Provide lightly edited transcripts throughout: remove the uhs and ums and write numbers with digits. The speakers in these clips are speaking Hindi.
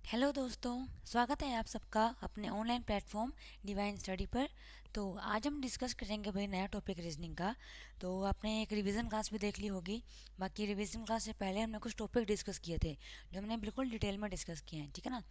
हेलो दोस्तों, स्वागत है आप सबका अपने ऑनलाइन प्लेटफॉर्म डिवाइन स्टडी पर। तो आज हम डिस्कस करेंगे भाई नया टॉपिक रीजनिंग का। तो आपने एक रिवीजन क्लास भी देख ली होगी। बाकी रिवीजन क्लास से पहले हमने कुछ टॉपिक डिस्कस किए थे जो हमने बिल्कुल डिटेल में डिस्कस किए हैं, ठीक है ना।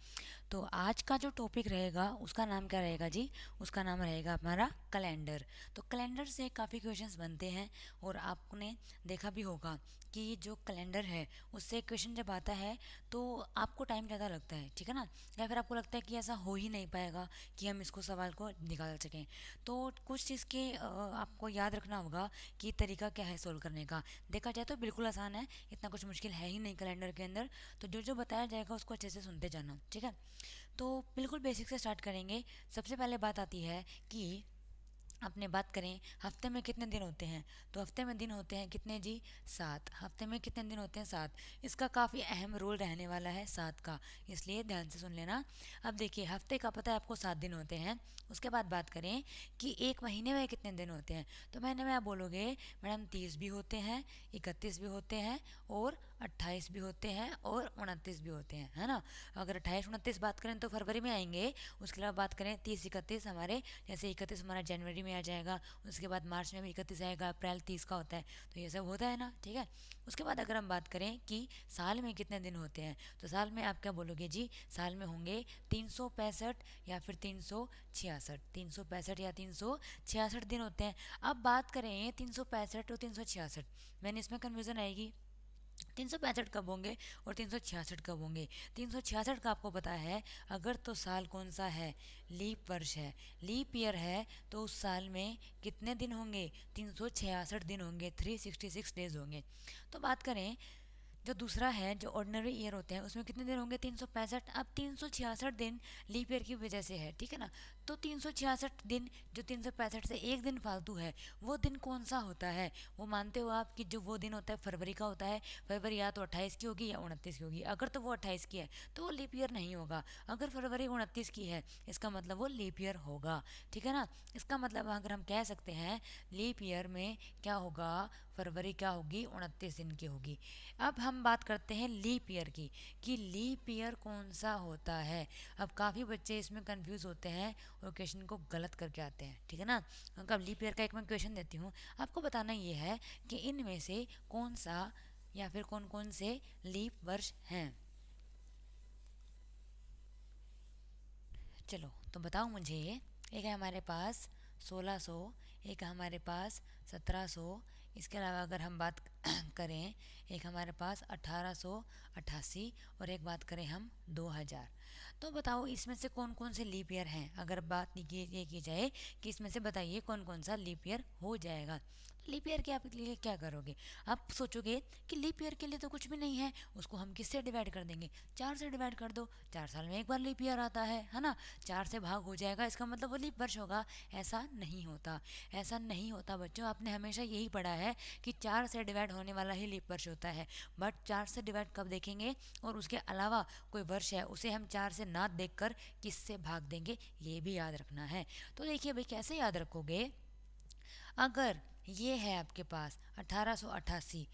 तो आज का जो टॉपिक रहेगा उसका नाम क्या रहेगा जी? उसका नाम रहेगा हमारा कैलेंडर। तो कैलेंडर से काफ़ी क्वेश्चंस बनते हैं और आपने देखा भी होगा कि जो कैलेंडर है उससे क्वेश्चन जब आता है तो आपको टाइम ज़्यादा लगता है, ठीक है ना। या फिर आपको लगता है कि ऐसा हो ही नहीं पाएगा कि हम इसको सवाल को निकाल सकें। तो कुछ चीज़ के आपको याद रखना होगा कि तरीका क्या है सोल्व करने का। देखा जाए तो बिल्कुल आसान है, इतना कुछ मुश्किल है ही नहीं कैलेंडर के अंदर। तो जो जो बताया जाएगा उसको अच्छे से सुनते जाना, ठीक है। तो बिल्कुल बेसिक से स्टार्ट करेंगे। सबसे पहले बात आती है कि अपने बात करें हफ्ते में कितने दिन होते हैं। तो हफ्ते में दिन होते हैं कितने जी? 7। हफ्ते में कितने दिन होते हैं? 7। इसका काफ़ी अहम रोल रहने वाला है 7 का, इसलिए ध्यान से सुन लेना। अब देखिए, हफ्ते का पता है आपको 7 दिन होते हैं। उसके बाद बात करें कि एक महीने में कितने दिन होते हैं। तो महीने में आप बोलोगे मैडम 30 भी होते हैं, 31 भी होते हैं और 28 भी होते हैं और 29 भी होते हैं, है ना। अगर 28 29 बात करें तो फरवरी में आएंगे। उसके अलावा बात करें 30 31 हमारे, जैसे 31 हमारा जनवरी में आ जाएगा। उसके बाद मार्च में भी 31 आएगा, अप्रैल 30 का होता है। तो ये सब होता है ना, ठीक है। उसके बाद अगर हम बात करें कि साल में कितने दिन होते हैं, तो साल में आप क्या बोलोगे जी? साल में होंगे 365 या फिर 366। 365 या 366 दिन होते हैं। अब बात करें 365 और 366, मैंने इसमें कन्फ्यूज़न आएगी। 365 कब होंगे और 366 कब होंगे? 366 का आपको पता है। अगर तो साल कौन सा है? लीप वर्ष है, लीप ईयर है। तो उस साल में कितने दिन होंगे? 366 दिन होंगे, 366 डेज होंगे। तो बात करें जो दूसरा है, जो ऑर्डिनरी ईयर होते हैं, उसमें कितने दिन होंगे? 365। अब 366 दिन लीप ईयर की वजह से है, ठीक है ना। तो 366 दिन, जो 365 से एक दिन फालतू है, वो दिन कौन सा होता है? वो मानते हो आप कि जो वो दिन होता है फरवरी का होता है। फरवरी या तो 28 की होगी या 29 की होगी। अगर तो वो 28 की है तो वो लीप ईयर नहीं होगा। अगर फरवरी 29 की है इसका मतलब वो लीप ईयर होगा, ठीक है ना। इसका मतलब अगर हम कह सकते हैं लीप ईयर में क्या होगा, फरवरी क्या होगी? 29 दिन की होगी। अब हम बात करते हैं लीप ईयर की, कि लीप ईयर कौन सा होता है। अब काफ़ी बच्चे इसमें कंफ्यूज होते हैं और क्वेश्चन को गलत करके आते हैं, ठीक है ना। अब लीप ईयर का एक मैं क्वेश्चन देती हूँ, आपको बताना ये है कि इनमें से कौन सा या फिर कौन कौन से लीप वर्ष हैं। चलो तो बताओ मुझे। एक है हमारे पास 1600, एक है हमारे पास 1700। इसके अलावा अगर हम बात करें, एक हमारे पास 1888 और एक बात करें हम 2000। तो बताओ इसमें से कौन कौन से लीप ईयर हैं। अगर बात ये की जाए कि इसमें से बताइए कौन कौन सा लीप ईयर हो जाएगा। लीप ईयर के आप लिए क्या करोगे? आप सोचोगे कि लीप ईयर के लिए तो कुछ भी नहीं है, उसको हम किससे डिवाइड कर देंगे? 4 से डिवाइड कर दो। 4 साल में एक बार लीप ईयर आता है ना। 4 से भाग हो जाएगा, इसका मतलब वो लीप वर्ष होगा। ऐसा नहीं होता, ऐसा नहीं होता बच्चों। आपने हमेशा यही पढ़ा है कि 4 से डिवाइड होने वाला ही लीप वर्ष होता है। बट 4 से डिवाइड कब देखेंगे, और उसके अलावा कोई वर्ष है उसे हम 4 से ना देखकर किससे भाग देंगे, ये भी याद रखना है। तो देखिए भाई, कैसे याद रखोगे? अगर ये है आपके पास 1888,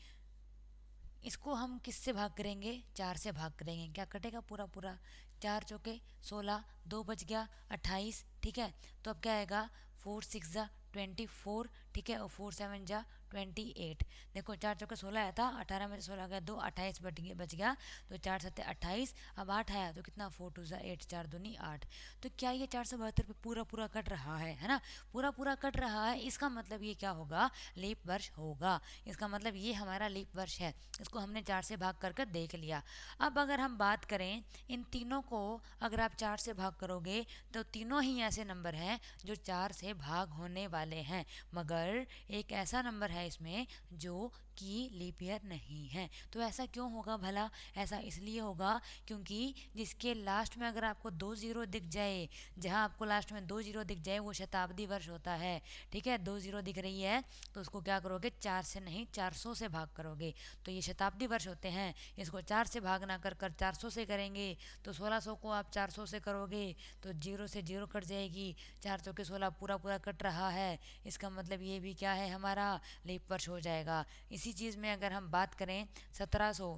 इसको हम किससे भाग करेंगे? 4 से भाग करेंगे। क्या कटेगा? पूरा पूरा। 4 चौके 16, 2 बच गया 28, ठीक है। तो अब क्या आएगा? 4 6 जा 24, ठीक है, और 4 7 जा 28। देखो 4 चौके 16 आया था, 18 में से 16 गया 2, 28 बच गया। तो 4 सत्ते 28, अब 8 आया तो कितना? 4 2 जा 8, 4 दूनी 8। तो क्या ये 472 पे पूरा पूरा कट रहा है ना? पूरा पूरा कट रहा है, इसका मतलब ये क्या होगा? लीप वर्ष होगा। इसका मतलब ये हमारा लीप वर्ष है। इसको हमने 4 से भाग कर देख लिया। अब अगर हम बात करें इन तीनों को, अगर आप 4 से भाग करोगे तो तीनों ही ऐसे नंबर हैं जो 4 से भाग होने वाले हैं, मगर एक ऐसा नंबर है इसमें जो कि लीप ईयर नहीं है। तो ऐसा क्यों होगा भला? ऐसा इसलिए होगा क्योंकि जिसके लास्ट में अगर आपको 2 जीरो दिख जाए, जहां आपको लास्ट में 2 जीरो दिख जाए, वो शताब्दी वर्ष होता है, ठीक है। 2 जीरो दिख रही है तो उसको क्या करोगे? 4 से नहीं 400 से भाग करोगे। तो ये शताब्दी वर्ष होते हैं, इसको 4 से भाग ना कर 400 से करेंगे। तो 1600 को आप 400 से करोगे तो जीरो से जीरो कट जाएगी। 4 चौके 16 पूरा पूरा कट रहा है, इसका मतलब ये भी क्या है? हमारा लीप वर्ष हो जाएगा। इसी चीज़ में अगर हम बात करें 1700,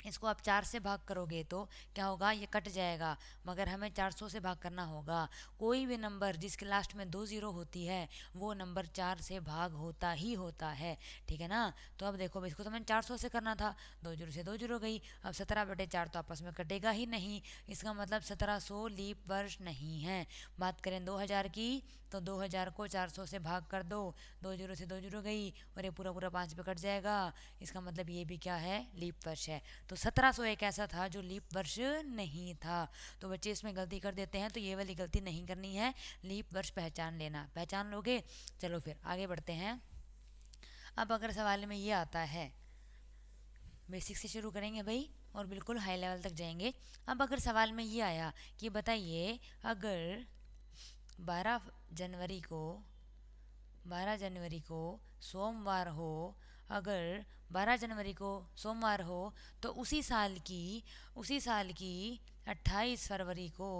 इसको आप 4 से भाग करोगे तो क्या होगा, ये कट जाएगा, मगर हमें 400 से भाग करना होगा। कोई भी नंबर जिसके लास्ट में 2 जीरो होती है वो नंबर 4 से भाग होता ही होता है, ठीक है ना। तो अब देखो, इसको तो मैंने 400 से करना था, 2 जीरो से 2 जीरो गई, अब 17/4 तो आपस में कटेगा ही नहीं, इसका मतलब 1700 लीप वर्ष नहीं है। बात करें 2000 की, तो 2000 को 400 से भाग कर दो, 2 जीरो से 2 जीरो गई और ये पूरा पूरा 5 पे कट जाएगा, इसका मतलब ये भी क्या है, लीप वर्ष है। तो 1700 एक ऐसा था जो लीप वर्ष नहीं था। तो बच्चे इसमें गलती कर देते हैं, तो ये वाली गलती नहीं करनी है, लीप वर्ष पहचान लेना। पहचान लोगे, चलो फिर आगे बढ़ते हैं। अब अगर सवाल में ये आता है, बेसिक से शुरू करेंगे भाई और बिल्कुल हाई लेवल तक जाएंगे। अब अगर सवाल में ये आया कि बताइए, अगर 12 जनवरी को 12 जनवरी को सोमवार हो, अगर 12 जनवरी को सोमवार हो, तो उसी साल की 28 फरवरी को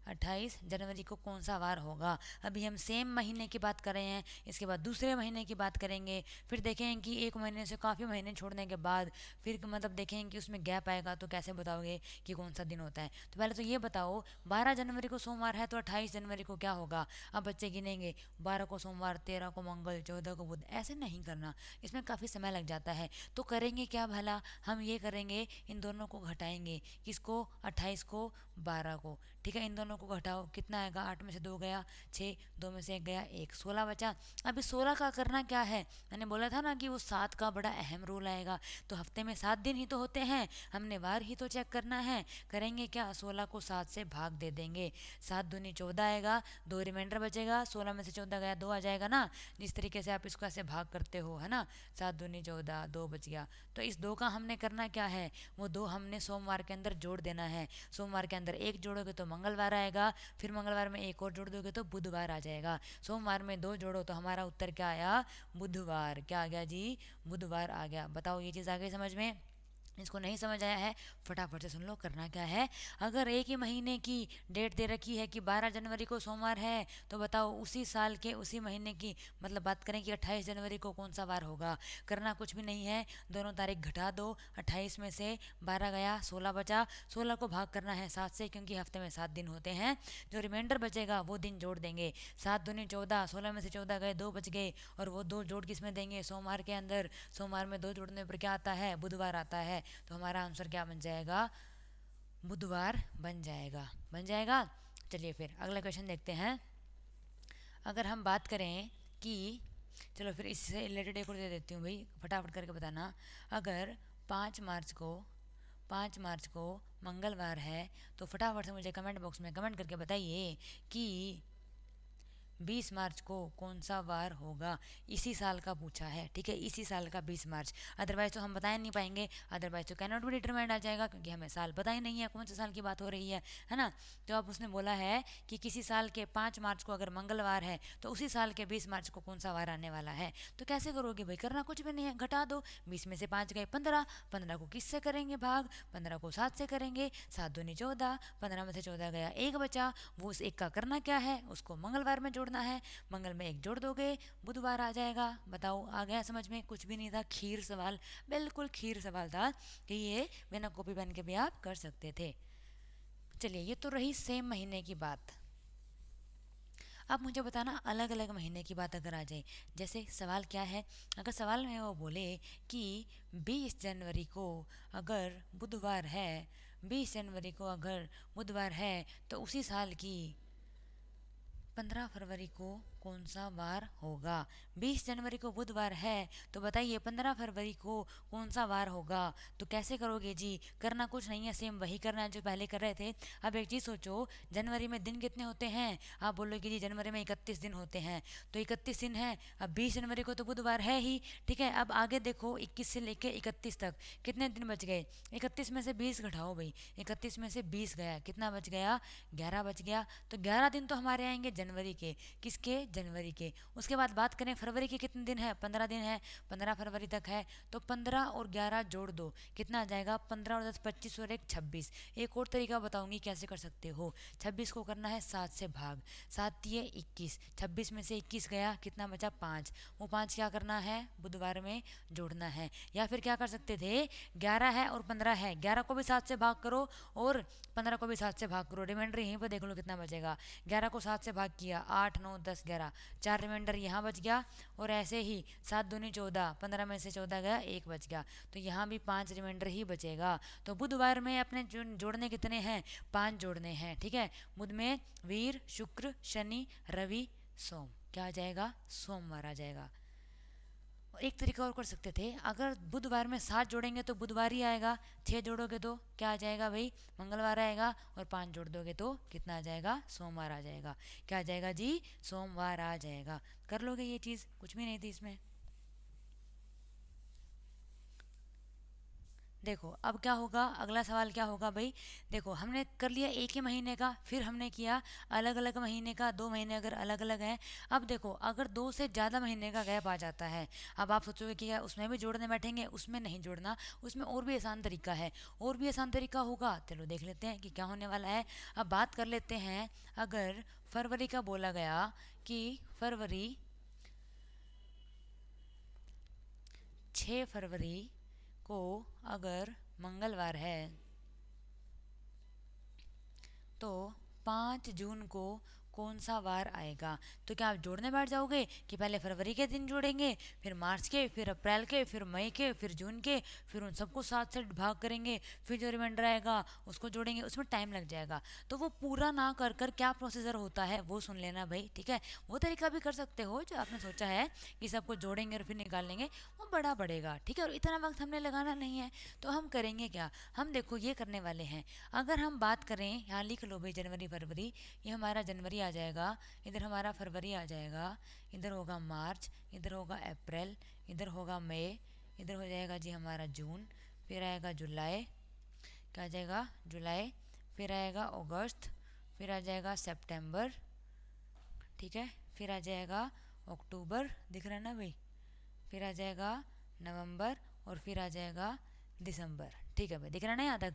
28 जनवरी को कौन सा वार होगा। अभी हम सेम महीने की बात कर रहे हैं, इसके बाद दूसरे महीने की बात करेंगे, फिर देखेंगे कि एक महीने से काफ़ी महीने छोड़ने के बाद फिर मतलब देखेंगे कि उसमें गैप आएगा, तो कैसे बताओगे कि कौन सा दिन होता है। तो पहले तो ये बताओ, 12 जनवरी को सोमवार है तो 28 जनवरी को क्या होगा। अब बच्चे गिनेंगे, 12 को सोमवार, 13 को मंगल, 14 को बुध, ऐसे नहीं करना, इसमें काफ़ी समय लग जाता है। तो करेंगे क्या भला, हम ये करेंगे, इन दोनों को घटाएंगे, किसको, 28 को, 12 को, ठीक है। इन दोनों को घटाओ, कितना आएगा, 8 में से 2 गया 6, 2 में से 1 गया 1, 16 बचा। अब इस 16 का करना क्या है, मैंने बोला था ना कि वो 7 का बड़ा अहम रोल आएगा। तो हफ्ते में 7 दिन ही तो होते हैं, हमने वार ही तो चेक करना है। करेंगे क्या, 16 को 7 से भाग दे देंगे, 7 दूनी 14 आएगा, 2 रिमाइंडर बचेगा, 16 में से 14 गया 2 आ जाएगा ना, जिस तरीके से आप इसको ऐसे भाग करते हो, है ना। 7 दूनी 14, 2 बच गया। तो इस 2 का हमने करना क्या है, वो 2 हमने सोमवार के अंदर जोड़ देना है। सोमवार के अंदर 1 जोड़ोगे तो मंगलवार आएगा, फिर मंगलवार में 1 और जोड़ दोगे तो बुधवार आ जाएगा। सोमवार में 2 जोड़ो तो हमारा उत्तर क्या आया, बुधवार। क्या आ गया जी, बुधवार आ गया। बताओ ये चीज़ आ गई समझ में। इसको नहीं समझ आया है, फटाफट से सुन लो। करना क्या है, अगर एक ही महीने की डेट दे रखी है कि 12 जनवरी को सोमवार है, तो बताओ उसी साल के उसी महीने की, मतलब बात करें कि 28 जनवरी को कौन सा वार होगा। करना कुछ भी नहीं है, दोनों तारीख घटा दो, 28 में से 12 गया, 16 बचा, 16 को भाग करना है 7 से, क्योंकि हफ्ते में 7 दिन होते हैं। जो रिमाइंडर बचेगा वो दिन जोड़ देंगे, 7 दूनी 14, 16 में से 14 गए, 2 बच गए, और वो 2 जोड़ किस में देंगे, सोमवार के अंदर। सोमवार में 2 जोड़ने पर क्या आता है, बुधवार आता है। तो हमारा आंसर क्या बन जाएगा, बुधवार बन जाएगा। बन जाएगा। चलिए फिर अगला क्वेश्चन देखते हैं। अगर हम बात करें कि, चलो फिर इससे रिलेटेड एक और दे देती हूँ भाई, फटाफट करके बताना। अगर 5 मार्च को 5 मार्च को मंगलवार है, तो फटाफट से मुझे कमेंट बॉक्स में कमेंट करके बताइए कि 20 मार्च को कौन सा वार होगा। इसी साल का पूछा है, ठीक है, इसी साल का 20 मार्च। अदरवाइज तो हम बता नहीं पाएंगे, अदरवाइज तो कैन नॉट बी डिटरमाइंड आ जाएगा, क्योंकि हमें साल पता ही नहीं है कौन से साल की बात हो रही है ना। तो अब उसने बोला है कि किसी साल के 5 मार्च को अगर मंगलवार है, तो उसी साल के 20 मार्च को कौन सा वार आने वाला है। तो कैसे करोगे भाई, करना कुछ भी नहीं है, घटा दो, 20 में से 5 गए 15, 15 को किससे करेंगे भाग, 15 को 7 से करेंगे, 7 दूनी 14, 15 में से 14 गया 1 बचा, वो उस 1 का करना क्या है, उसको मंगलवार में जोड़ना है, मंगल में 1 जोड़ दोगे, बुधवार आ जाएगा। बताओ आ गया समझ में, कुछ भी नहीं था, खीर सवाल, बिल्कुल खीर सवाल था कि ये बिना कॉपी पेन के भी आप कर सकते थे। चलिए ये तो रही सेम महीने की बात। अब मुझे बताना अलग अलग महीने की बात अगर आ जाए, जैसे सवाल क्या है, अगर सवाल में वो बोले कि 20 जनवरी को अगर बुधवार है, 20 जनवरी को अगर बुधवार है, तो उसी साल की 15 फरवरी को कौन सा वार होगा। 20 जनवरी को बुधवार है, तो बताइए 15 फरवरी को कौन सा वार होगा। तो कैसे करोगे जी, करना कुछ नहीं है, सेम वही करना है जो पहले कर रहे थे। अब एक चीज़ सोचो, जनवरी में दिन कितने होते हैं, आप बोलोगे जी जनवरी में 31 दिन होते हैं, तो 31 दिन है। अब 20 जनवरी को तो बुधवार है ही, ठीक है। अब आगे देखो 21 से लेकर 31 तक कितने दिन बच गए, 31 में से 20 घटाओ भाई, 31 में से 20 गया, कितना बच गया, 11 बच गया। तो 11 दिन तो हमारे आएंगे जनवरी के, किसके, जनवरी के। उसके बाद बात करें फरवरी के कितने दिन है, 15 दिन है, 15 फरवरी तक है, तो 15 और 11 जोड़ दो, कितना आ जाएगा, 15 और 10 25 और 1 26। एक और तरीका बताऊंगी कैसे कर सकते हो। 26 को करना है 7 से भाग, 7 दिए 21, 26 में से 21 गया, कितना बचा 5, वो 5 क्या करना है, बुधवार में जोड़ना है। या फिर क्या कर सकते थे, 11 है और 15 है, 11 को भी 7 से भाग करो और 15 को भी 7 से भाग करो, रिमाइंडर यहीं पर देख लो कितना बचेगा। 11 को 7 से भाग किया, 8 9 10 11, 4 रिमाइंडर यहाँ बच गया, और ऐसे ही 7 दूनी 14, 15 में से 14 गया, 1 बच गया, तो यहाँ भी 5 रिमाइंडर ही बचेगा। तो बुधवार में अपने जोड़ने कितने हैं, 5 जोड़ने हैं, ठीक है। बुध में वीर शुक्र शनि रवि सोम, क्या आ जाएगा, सोमवार आ जाएगा। एक तरीका और कर सकते थे, अगर बुधवार में 7 जोड़ेंगे तो बुधवार ही आएगा, 6 जोड़ोगे तो क्या आ जाएगा भाई, मंगलवार आएगा, और 5 जोड़ दोगे तो कितना आ जाएगा, सोमवार आ जाएगा। क्या आ जाएगा जी, सोमवार आ जाएगा। कर लोगे ये चीज़, कुछ भी नहीं थी इसमें। देखो अब क्या होगा, अगला सवाल क्या होगा भाई, देखो हमने कर लिया एक ही महीने का, फिर हमने किया अलग अलग महीने का, 2 महीने अगर अलग अलग हैं। अब देखो अगर 2 से ज़्यादा महीने का गैप आ जाता है, अब आप सोचोगे कि क्या उसमें भी जोड़ने बैठेंगे, उसमें नहीं जोड़ना, उसमें और भी आसान तरीका है। और भी आसान तरीका होगा, चलो देख लेते हैं कि क्या होने वाला है। अब बात कर लेते हैं, अगर फरवरी का बोला गया कि फरवरी 6 फरवरी को अगर मंगलवार है तो 5 जून को कौन सा वार आएगा। तो क्या आप जोड़ने बैठ जाओगे कि पहले फरवरी के दिन जोड़ेंगे, फिर मार्च के, फिर अप्रैल के, फिर मई के, फिर जून के, फिर उन सबको 7 से भाग करेंगे, फिर जो रिमाइंडर आएगा उसको जोड़ेंगे, उसमें टाइम लग जाएगा। तो वो पूरा ना कर कर क्या प्रोसीजर होता है वो सुन लेना भाई, ठीक है। वो तरीका भी कर सकते हो जो आपने सोचा है कि सबको जोड़ेंगे और फिर निकाल लेंगे, वो बड़ा पड़ेगा, ठीक है, और इतना वक्त हमने लगाना नहीं है। तो हम करेंगे क्या, हम देखो ये करने वाले हैं। अगर हम बात करें, यहाँ लिख लो भाई जनवरी फरवरी, ये हमारा जनवरी आ जाएगा, इधर हमारा फरवरी आ जाएगा, इधर होगा मार्च, इधर होगा अप्रैल, इधर होगा मई, इधर हो जाएगा जी हमारा जून, फिर आएगा जुलाई, क्या आ जाएगा जुलाई, फिर आएगा अगस्त, फिर आ जाएगा सितंबर, ठीक है, फिर आ जाएगा अक्टूबर, दिख रहा है ना भाई, फिर आ जाएगा नवंबर, और फिर आ जाएगा दिसंबर, ठीक है भाई, दिख रहा है ना यहाँ तक।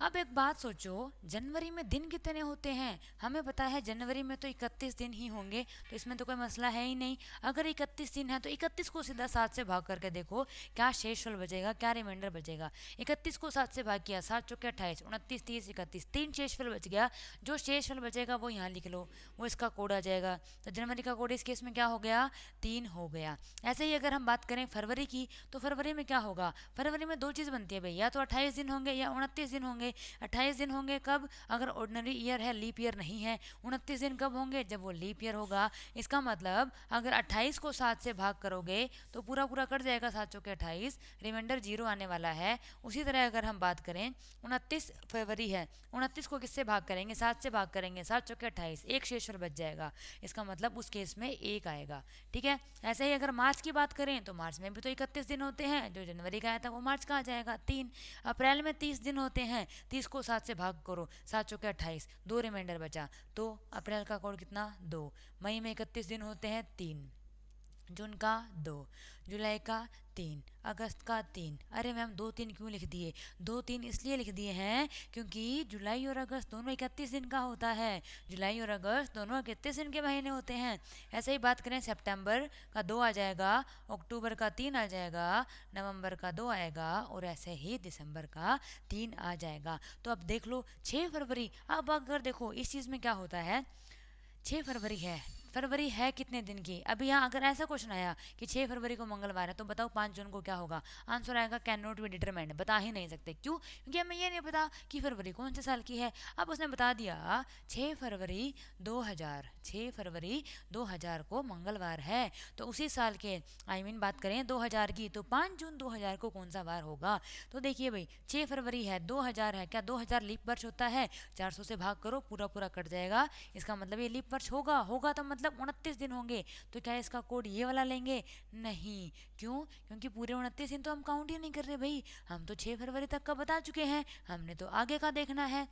अब एक बात सोचो, जनवरी में दिन कितने होते हैं, हमें पता है जनवरी में तो 31 दिन ही होंगे, तो इसमें तो कोई मसला है ही नहीं। अगर 31 दिन है तो 31 को सीधा 7 से भाग करके देखो क्या शेषफल बचेगा, क्या रिमाइंडर बचेगा। 31 को 7 से भाग किया, 7 चौके 28, 29 30 31, 3 शेषफल बच गया। जो शेषफल बचेगा वो यहाँ लिख लो, वो इसका कोड आ जाएगा। तो जनवरी का कोड इस केस में क्या हो गया, 3 हो गया। ऐसे ही अगर हम बात करें फरवरी की, तो फरवरी में क्या होगा, फरवरी में 2 चीज़ बनती है भाई, या तो 28 दिन होंगे या 29 दिन होंगे। 28 दिन होंगे कब, अगर ऑर्डिनरी ईयर है, लीप ईयर नहीं है। 29 दिन कब होंगे, जब वो लीप ईयर होगा। इसका मतलब अगर 28 को 7 से भाग करोगे तो पूरा पूरा कट जाएगा, 7 चौके 28, रिमाइंडर 0 आने वाला है। उसी तरह अगर हम बात करें 29 फरवरी है, 29 को किससे भाग करेंगे, 7 से भाग करेंगे, 7 चौके 28, एक शेषफल बच जाएगा। इसका मतलब उस केस में 1 आएगा, ठीक है। ऐसे ही अगर मार्च की बात करें तो मार्च में भी तो 31 दिन होते हैं, जो जनवरी का आया था वो मार्च का आ जाएगा 3। अप्रैल में 30 दिन होते हैं, 30 को 7 से भाग करो, 7 चौके 28, 2 रिमाइंडर बचा, तो अप्रैल का कोड कितना 2। मई में 31 दिन होते हैं 3, जून का 2, जुलाई का 3, अगस्त का 3। अरे मैम 2 3 क्यों लिख दिए, 2 3 इसलिए लिख दिए हैं क्योंकि जुलाई और अगस्त दोनों 31 दिन का होता है, जुलाई और अगस्त दोनों 31 दिन के महीने होते हैं। ऐसे ही बात करें सितंबर का 2 आ जाएगा, अक्टूबर का 3 आ जाएगा, नवंबर का 2 आएगा, और ऐसे ही दिसंबर का 3 आ जाएगा। तो अब देख लो 6 फरवरी, अब अगर देखो इस चीज़ में क्या होता है, 6 फरवरी है, फरवरी है कितने दिन की। अभी यहाँ अगर ऐसा क्वेश्चन आया कि 6 फरवरी को मंगलवार है तो बताओ 5 जून को क्या होगा, आंसर आएगा कैन नॉट बी डिटरमाइंड, बता ही नहीं सकते। क्यों, क्योंकि हमें ये नहीं पता कि फरवरी कौन से साल की है। अब उसने बता दिया 6 फरवरी 2000, 6 फरवरी 2000 को मंगलवार है, तो उसी साल के बात करें 2000 की, तो 5 जून 2000 को कौन सा वार होगा। तो देखिए भाई 6 फरवरी है, 2000 है, क्या 2000 लीप वर्ष होता है, 400 से भाग करो, पूरा पूरा कट जाएगा। इसका मतलब ये लीप वर्ष होगा, होगा तो मतलब 29 दिन होंगे। तो क्या इसका कोड ये वाला लेंगे, नहीं, क्यों, क्योंकि पूरे 29 दिन तो हम काउंट ही नहीं कर रहे भाई, हम तो 6 फरवरी तक का बता चुके हैं, हमने तो आगे का देखना है।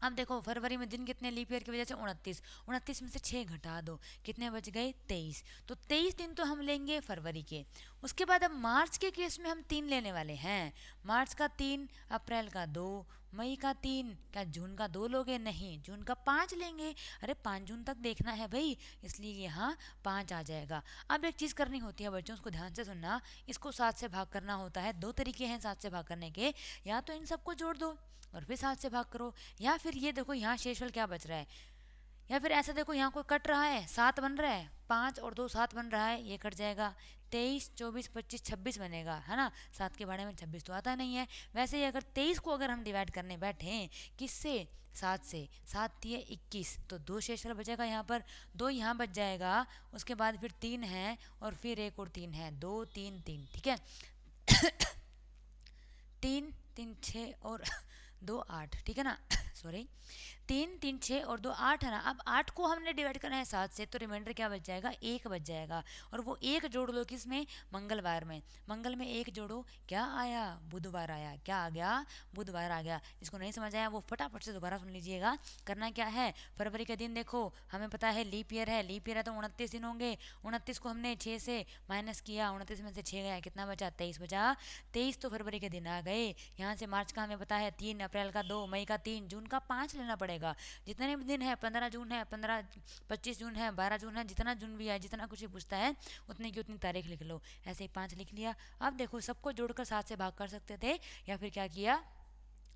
अब देखो फरवरी में दिन कितने लीप ईयर की वजह से 29, 29 में से 6 घटा दो, कितने बच गए 23। तो 23 दिन तो हम लेंगे फरवरी के। उसके बाद अब मार्च के केस में हम 3 लेने वाले हैं। मार्च का 3, अप्रैल का 2, मई का 3, क्या जून का 2 लोगे? नहीं, जून का 5 लेंगे। अरे 5 जून तक देखना है भाई, इसलिए यहाँ 5 आ जाएगा। अब एक चीज़ करनी होती है बच्चों, उसको ध्यान से सुनना। इसको 7 से भाग करना होता है। 2 तरीके हैं 7 से भाग करने के, या तो इन सबको जोड़ दो और फिर 7 से भाग करो, या फिर ये देखो यहाँ शेषफल क्या बच रहा है, या फिर ऐसा देखो यहाँ कोई कट रहा है, 7 बन रहा है, 5 और 2 7 बन रहा है, ये कट जाएगा, 23 24 25 26 बनेगा, है ना। 7 के बारे में 26 तो आता नहीं है। वैसे ही अगर 23 को अगर हम डिवाइड करने बैठे किससे, 7 से, 7 दिए 21, तो 2 शेषफल बचेगा यहाँ पर, 2 यहाँ बच जाएगा। उसके बाद फिर 3 है और फिर एक और 3 है, 2 3 3, ठीक है। 3 3 6 और 2 8, ठीक है ना। सॉरी, 3 3 6 और 2 8 है ना। अब 8 को हमने डिवाइड करना है 7 से, तो रिमाइंडर क्या बच जाएगा, 1 बच जाएगा। और वो 1 जोड़ लो किस में, मंगलवार में। मंगल में 1 जोड़ो, क्या आया, बुधवार आया। क्या आ गया, बुधवार आ गया। इसको नहीं समझ आया वो फटाफट से दोबारा सुन लीजिएगा। करना क्या है, फरवरी के दिन देखो, हमें पता है लीप ईयर है, लीप ईयर है तो 29 दिन होंगे। 29 को हमने 6 से माइनस किया, 29 में से 6 गया, कितना बचा, 23 बचा। 23 तो फरवरी के दिन आ गए। यहाँ से मार्च का हमें पता है 3, अप्रैल का 2, मई का 3, जून का 5 लेना पड़ेगा। जितने भी दिन है, 15 जून है, 15 25 जून है, 12 जून है, जितना जून भी है, जितना कुछ भी पूछता है उतने की उतनी तारीख लिख लो। ऐसे ही 5 लिख लिया। अब देखो सबको जोड़कर 7 से भाग कर सकते थे, या फिर क्या किया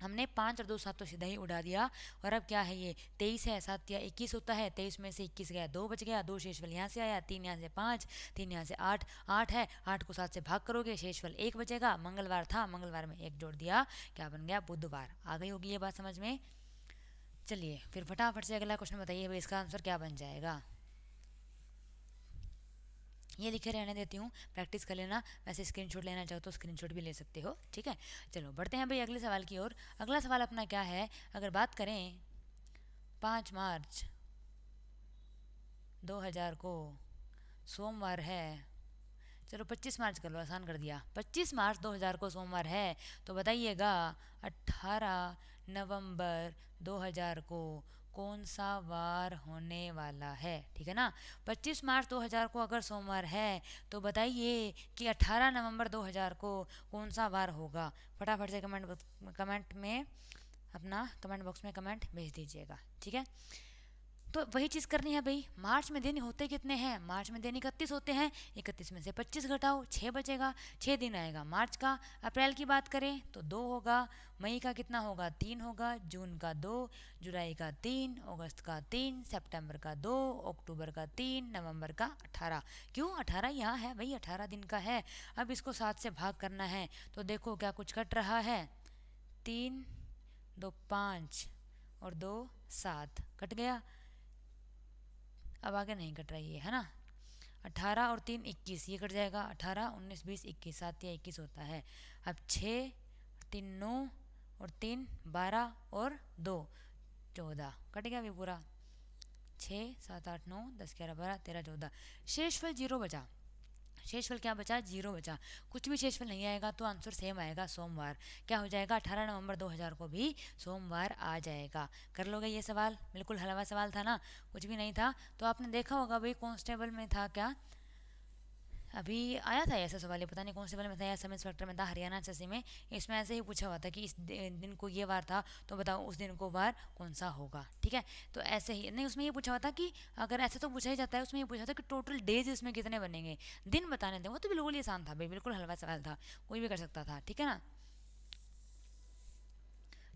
हमने, 5 और 2 7 तो सीधा ही उड़ा दिया। और अब क्या है, ये 23 है, 7 या 21 होता है, 23 में से 21 गया, 2 बच गया, 2 शेषफल यहाँ से आया, 3 यहाँ से 5, 3 यहाँ से 8, 8 है, 8 को 7 से भाग करोगे, शेषफल 1 बचेगा। मंगलवार था, मंगलवार में 1 जोड़ दिया, क्या बन गया, बुधवार। आ गई होगी ये बात समझ में। चलिए फिर फटाफट से अगला क्वेश्चन बताइए भाई, इसका आंसर क्या बन जाएगा। ये लिखे रहने देती हूँ, प्रैक्टिस कर लेना। वैसे स्क्रीनशॉट लेना चाहो तो स्क्रीनशॉट भी ले सकते हो, ठीक है। चलो बढ़ते हैं भाई अगले सवाल की ओर। अगला सवाल अपना क्या है, अगर बात करें 5 मार्च 2000 को सोमवार है, चलो 25 मार्च कर लो, आसान कर दिया। 25 मार्च 2000 को सोमवार है, तो बताइएगा 18 नवंबर 2000 को कौन सा वार होने वाला है, ठीक है ना। 25 मार्च 2000 को अगर सोमवार है तो बताइए कि 18 नवंबर 2000 को कौन सा वार होगा। फटाफट से कमेंट में अपना कमेंट बॉक्स में कमेंट भेज दीजिएगा, ठीक है। तो वही चीज़ करनी है भाई। मार्च में दिन होते कितने हैं, मार्च में दिन 31 होते हैं, 31 में से 25 घटाओ, 6 बचेगा, 6 दिन आएगा मार्च का। अप्रैल की बात करें तो 2 होगा, मई का कितना होगा, 3 होगा, जून का 2, जुलाई का 3, अगस्त का 3, सितंबर का 2, अक्टूबर का 3, नवंबर का 18। क्यों 18 यहाँ है भाई, 18 दिन का है। अब इसको 7 से भाग करना है, तो देखो क्या कुछ कट रहा है, 3 2 5 और 2 7 कट गया। अब आगे नहीं कट रही है ना। 18 और 3 21, ये कट जाएगा, 18 19 20 21, 7 या 21 होता है। अब 6 3 9 और 3 12 और 2 14, कट गया भी पूरा। 6 7 8 9 10 11 12 13 14, शेषफल 0 बचा। शेषफल क्या बचा, 0 बचा। कुछ भी शेषफल नहीं आएगा तो आंसर सेम आएगा, सोमवार। क्या हो जाएगा, 18 नवंबर 2000 को भी सोमवार आ जाएगा। कर लोगे ये सवाल, बिल्कुल हलवा सवाल था ना, कुछ भी नहीं था। तो आपने देखा होगा भाई कांस्टेबल में था क्या, अभी आया था ऐसा सवाल, ये पता नहीं कांस्टेबल में था या सब इंस्पेक्टर में था, हरियाणा एसएससी में। इसमें ऐसे ही पूछा हुआ था कि इस दिन को ये वार था, तो बताओ उस दिन को वार कौन सा होगा, ठीक है। तो ऐसे ही नहीं, उसमें ये पूछा हुआ था कि अगर ऐसे तो पूछा ही जाता है, उसमें ये पूछा था कि टोटल डेज इसमें कितने बनेंगे, दिन बताने थे। वो तो बिल्कुल ही आसान था भाई, बिल्कुल हलवा सवाल था, कोई भी कर सकता था, ठीक है ना।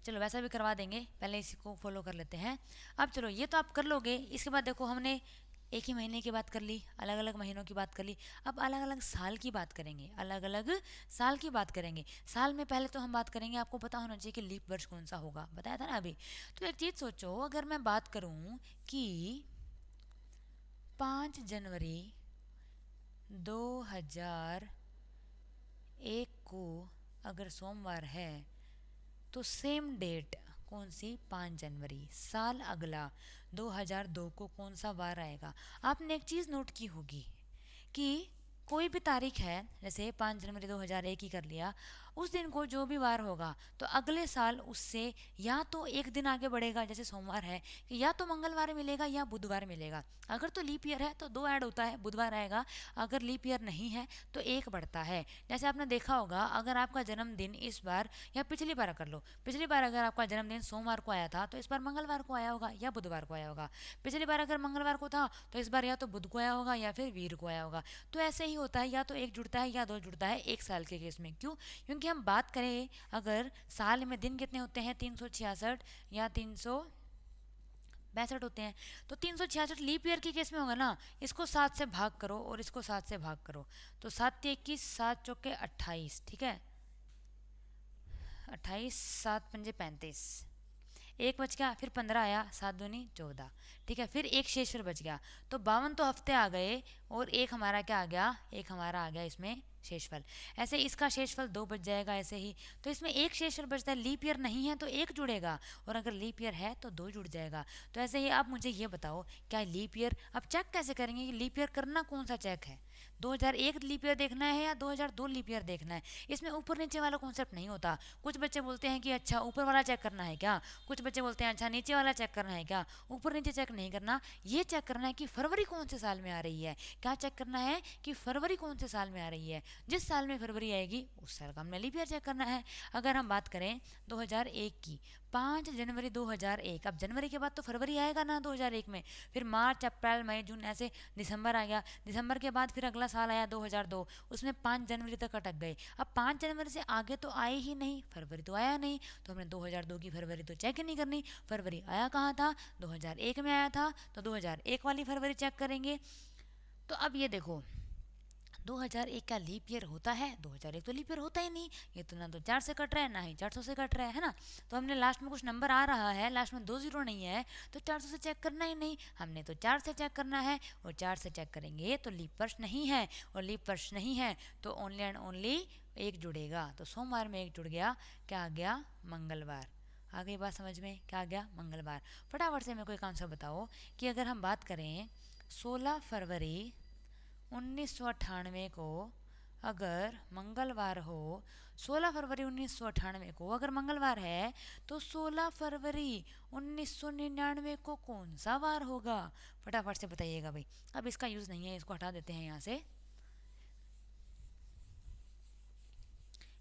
चलो वैसा भी करवा देंगे, पहले इसी को फॉलो कर लेते हैं। अब चलो ये तो आप कर लोगे। इसके बाद देखो हमने एक ही महीने की बात कर ली, अलग अलग महीनों की बात कर ली। अब अलग अलग साल की बात करेंगे, अलग अलग साल की बात करेंगे। साल में पहले तो हम बात करेंगे, आपको पता होना चाहिए कि लीप वर्ष कौन सा होगा, बताया था ना अभी। तो एक चीज़ सोचो, अगर मैं बात करूं कि 5 जनवरी 2001 को अगर सोमवार है, तो सेम डेट कौन सी, 5 जनवरी, साल अगला 2002 को कौन सा वार आएगा। आपने एक चीज़ नोट की होगी कि कोई भी तारीख है, जैसे 5 जनवरी 2001 ही कर लिया, उस दिन को जो भी वार होगा तो अगले साल उससे या तो एक दिन आगे बढ़ेगा, जैसे सोमवार है कि या तो मंगलवार मिलेगा या बुधवार मिलेगा। अगर तो लीप ईयर है तो 2 ऐड होता है, बुधवार आएगा। अगर लीप ईयर नहीं है तो 1 बढ़ता है। जैसे आपने देखा होगा, अगर आपका जन्मदिन इस बार या पिछली बार कर लो, पिछली बार अगर आपका जन्मदिन सोमवार को आया था तो इस बार मंगलवार को आया होगा या बुधवार को आया होगा। पिछली बार अगर मंगलवार को था तो इस बार या तो बुध को आया होगा या फिर वीर को आया होगा। तो ऐसे ही होता है, या तो 1 जुड़ता है या 2 जुड़ता है एक साल के केस में। क्यों? क्योंकि हम बात करें अगर साल में दिन कितने होते हैं, 366 या 362 होते हैं, तो 366 लीप ईयर के केस में होगा ना। इसको 7 से भाग करो और इसको 7 से भाग करो, तो 7 × 21, 7 × 28, ठीक है, 28, 7 × 5 = 35, 1 बच गया, फिर 15 आया, 7 दूनी 14, ठीक है, फिर एक शेष फिर बच गया। तो 52 तो हफ्ते आ गए और एक हमारा क्या आ गया, एक हमारा आ गया इसमें शेषफल। ऐसे इसका शेषफल 2 बच जाएगा ऐसे ही। तो इसमें एक शेषफल बचता है, लीप ईयर नहीं है तो 1 जुड़ेगा, और अगर लीप ईयर है तो 2 जुड़ जाएगा। तो ऐसे ही आप मुझे ये बताओ, क्या लीप ईयर अब चेक कैसे करेंगे कि लीप ईयर करना कौन सा चेक है, 2001 लीप ईयर देखना है या 2002 लीप ईयर देखना है। इसमें ऊपर नीचे वाला कॉन्सेप्ट नहीं होता। कुछ बच्चे बोलते हैं कि अच्छा ऊपर वाला चेक करना है क्या, कुछ बच्चे बोलते हैं अच्छा नीचे वाला चेक करना है क्या। ऊपर नीचे चेक नहीं करना, ये चेक करना है कि फरवरी कौन से साल में आ रही है। क्या चेक करना है कि फरवरी कौन से साल में आ रही है, जिस साल में फरवरी आएगी उस साल का हमने लीप ईयर चेक करना है। अगर हम बात करें 2001 की, 5 जनवरी 2001, अब जनवरी के बाद तो फरवरी आएगा ना 2001 में, फिर मार्च, अप्रैल, मई, जून, ऐसे दिसंबर आ गया। दिसंबर के बाद फिर अगला साल आया 2002, उसमें 5 जनवरी तक अटक गए। अब 5 जनवरी से आगे तो आए ही नहीं, फरवरी तो आया नहीं, तो हमने 2002 की फरवरी तो चेक ही नहीं करनी। फरवरी आया कहाँ था, 2001 में आया था, तो 2001 वाली फरवरी चेक करेंगे। तो अब ये देखो, 2001 का लीप ईयर होता है, 2001 तो लीप ईयर होता ही नहीं, ये तो ना तो 4 से कट रहा है ना ही 400 से कट रहा है ना। तो हमने लास्ट में कुछ नंबर आ रहा है, लास्ट में 2 जीरो नहीं है, तो 400 से चेक करना ही नहीं, हमने तो 4 से चेक करना है। और 4 से चेक करेंगे तो लीप वर्ष नहीं है, और लीप वर्ष नहीं है तो ओनली एंड ओनली 1 जुड़ेगा। तो सोमवार में 1 जुड़ गया, क्या आ गया, मंगलवार। आ गई बात समझ में, क्या आ गया, मंगलवार। फटाफट से मेरे को एक आंसर बताओ कि अगर हम बात करें 16 फरवरी 1998 को अगर मंगलवार हो, 16 फरवरी 1998 को अगर मंगलवार है, तो 16 फरवरी 1999 को कौन सा वार होगा, फटाफट से बताइएगा भाई। अब इसका यूज़ नहीं है, इसको हटा देते हैं यहाँ से।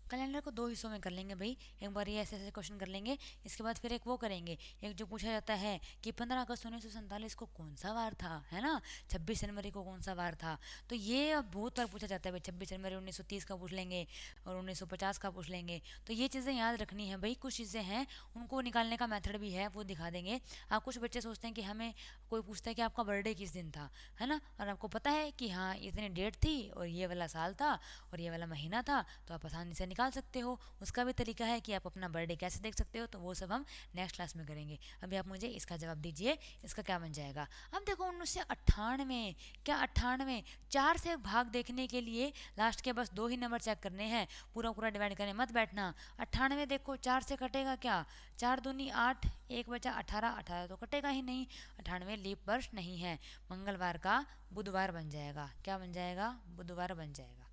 कैलेंडर को 2 हिस्सों में कर लेंगे भाई, एक बार ये ऐसे ऐसे क्वेश्चन कर लेंगे, इसके बाद फिर एक वो करेंगे, एक जो पूछा जाता है कि 15 अगस्त 1947 को कौन सा वार था, है ना, 26 जनवरी को कौन सा वार था। तो ये अब बहुत बार पूछा जाता है भाई, 26 जनवरी 1930 का पूछ लेंगे और 1950 का पूछ लेंगे। तो ये चीज़ें याद रखनी है भाई। कुछ चीज़ें हैं उनको निकालने का मेथड भी है, वो दिखा देंगे। आप कुछ बच्चे सोचते हैं कि हमें कोई पूछता है कि आपका बर्थडे किस दिन था, है ना, और आपको पता है कि हाँ इतनी डेट थी और ये वाला साल था और ये वाला महीना था, तो आप आसानी से निकाल सकते हो। उसका भी तरीका है कि आप अपना बर्थडे कैसे देख सकते हो, तो वो सब हम नेक्स्ट क्लास में करेंगे। अभी आप मुझे इसका जवाब दीजिए, इसका क्या बन जाएगा। अब देखो 1998, क्या 98, 4 से भाग देखने के लिए लास्ट के बस 2 ही नंबर चेक करने हैं, पूरा पूरा डिवाइड करने मत बैठना। 98 देखो 4 से कटेगा क्या, 4 दूनी 8, 1 बचा 18, 18 तो कटेगा ही नहीं, 98 लीप वर्ष नहीं है। मंगलवार का बुधवार बन जाएगा, क्या बन जाएगा, बुधवार बन जाएगा।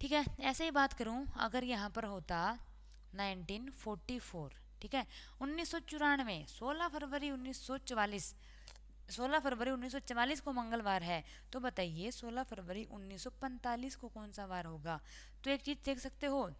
ठीक है, ऐसे ही बात करूं अगर यहाँ पर होता 1944, ठीक है, 1994, 16 फरवरी 1944, 16 फरवरी 1944 को मंगलवार है, तो बताइए 16 फरवरी 1945 को कौन सा वार होगा। तो एक चीज़ देख सकते हो,